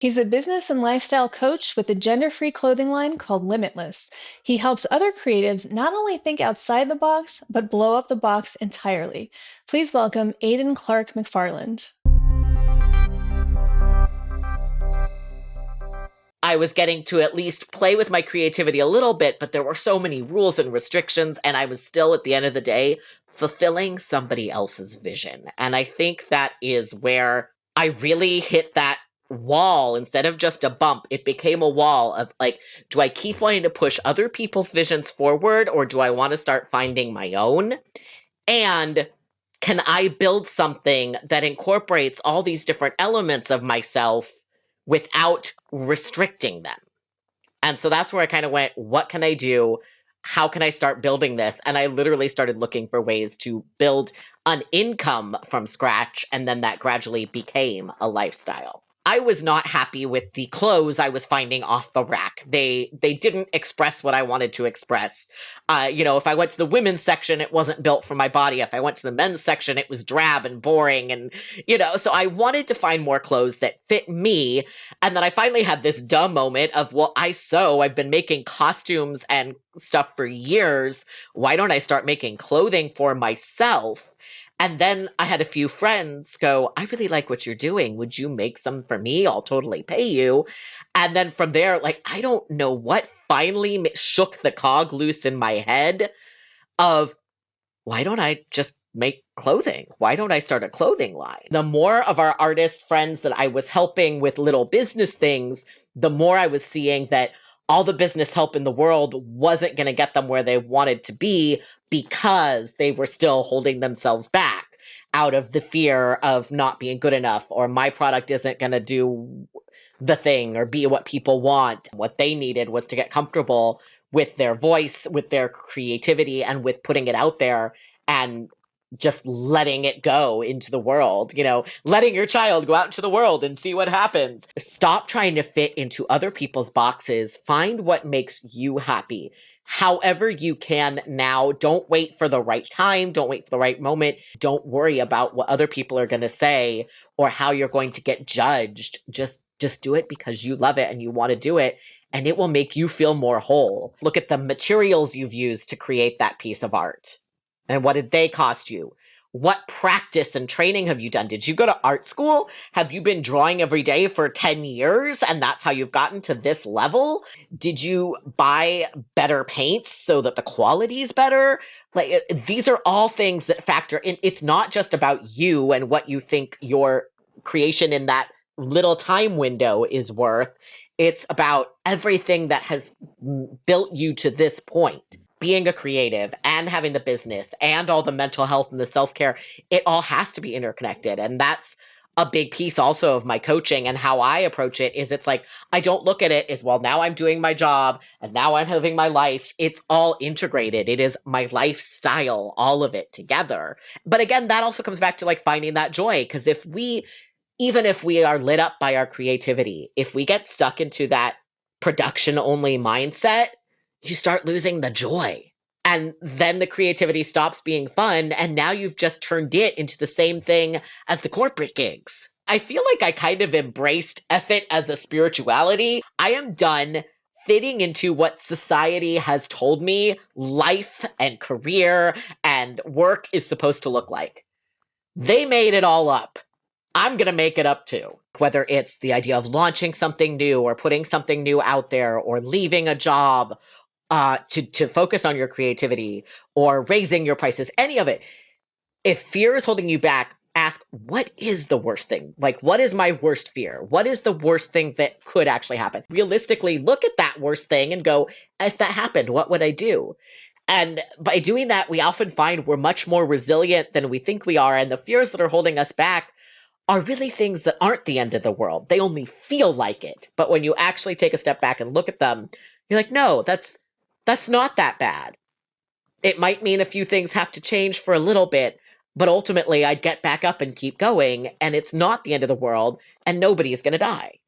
He's a business and lifestyle coach with a gender-free clothing line called Limitless. He helps other creatives not only think outside the box, but blow up the box entirely. Please welcome Aiden Clark McFarland. I was getting to at least play with my creativity a little bit, but there were so many rules and restrictions, and I was still, at the end of the day, fulfilling somebody else's vision. And I think that is where I really hit that wall. Instead of just a bump, it became a wall of like, do I keep wanting to push other people's visions forward, or do I want to start finding my own? And can I build something that incorporates all these different elements of myself without restricting them? And so that's where I kind of went, what can I do? How can I start building this? And I literally started looking for ways to build an income from scratch. And then that gradually became a lifestyle. I was not happy with the clothes I was finding off the rack. They didn't express what I wanted to express. If I went to the women's section, it wasn't built for my body. If I went to the men's section, it was drab and boring. And, so I wanted to find more clothes that fit me. And then I finally had this dumb moment of, well, I've been making costumes and stuff for years. Why don't I start making clothing for myself? And then I had a few friends go, I really like what you're doing. Would you make some for me? I'll totally pay you. And then from there, I don't know what finally shook the cog loose in my head of, why don't I just make clothing? Why don't I start a clothing line? The more of our artist friends that I was helping with little business things, the more I was seeing that all the business help in the world wasn't going to get them where they wanted to be, because they were still holding themselves back out of the fear of not being good enough, or my product isn't going to do the thing or be what people want. What they needed was to get comfortable with their voice, with their creativity, and with putting it out there and just letting it go into the world, letting your child go out into the world and see what happens. Stop trying to fit into other people's boxes. Find what makes you happy. However you can now. Don't wait for the right time. Don't wait for the right moment. Don't worry about what other people are going to say or how you're going to get judged. Just do it because you love it and you want to do it, and it will make you feel more whole. Look at the materials you've used to create that piece of art. And what did they cost you? What practice and training have you done? Did you go to art school? Have you been drawing every day for 10 years and that's how you've gotten to this level? Did you buy better paints so that the quality is better? These are all things that factor in. It's not just about you and what you think your creation in that little time window is worth. It's about everything that has built you to this point. Being a creative and having the business and all the mental health and the self-care, it all has to be interconnected. And that's a big piece also of my coaching and how I approach it. Is it's like, I don't look at it as, well, now I'm doing my job and now I'm living my life. It's all integrated. It is my lifestyle, all of it together. But again, that also comes back to finding that joy. Because even if we are lit up by our creativity, if we get stuck into that production only mindset, you start losing the joy. And then the creativity stops being fun. And now you've just turned it into the same thing as the corporate gigs. I feel like I kind of embraced it as a spirituality. I am done fitting into what society has told me life and career and work is supposed to look like. They made it all up. I'm going to make it up too. Whether it's the idea of launching something new or putting something new out there or leaving a job to focus on your creativity or raising your prices, any of it. If fear is holding you back, ask, what is the worst thing? What is my worst fear? What is the worst thing that could actually happen? Realistically, look at that worst thing and go, if that happened, what would I do? And by doing that, we often find we're much more resilient than we think we are. And the fears that are holding us back are really things that aren't the end of the world. They only feel like it. But when you actually take a step back and look at them, you're like, no, that's not that bad. It might mean a few things have to change for a little bit, but ultimately I'd get back up and keep going, and it's not the end of the world, and nobody's going to die.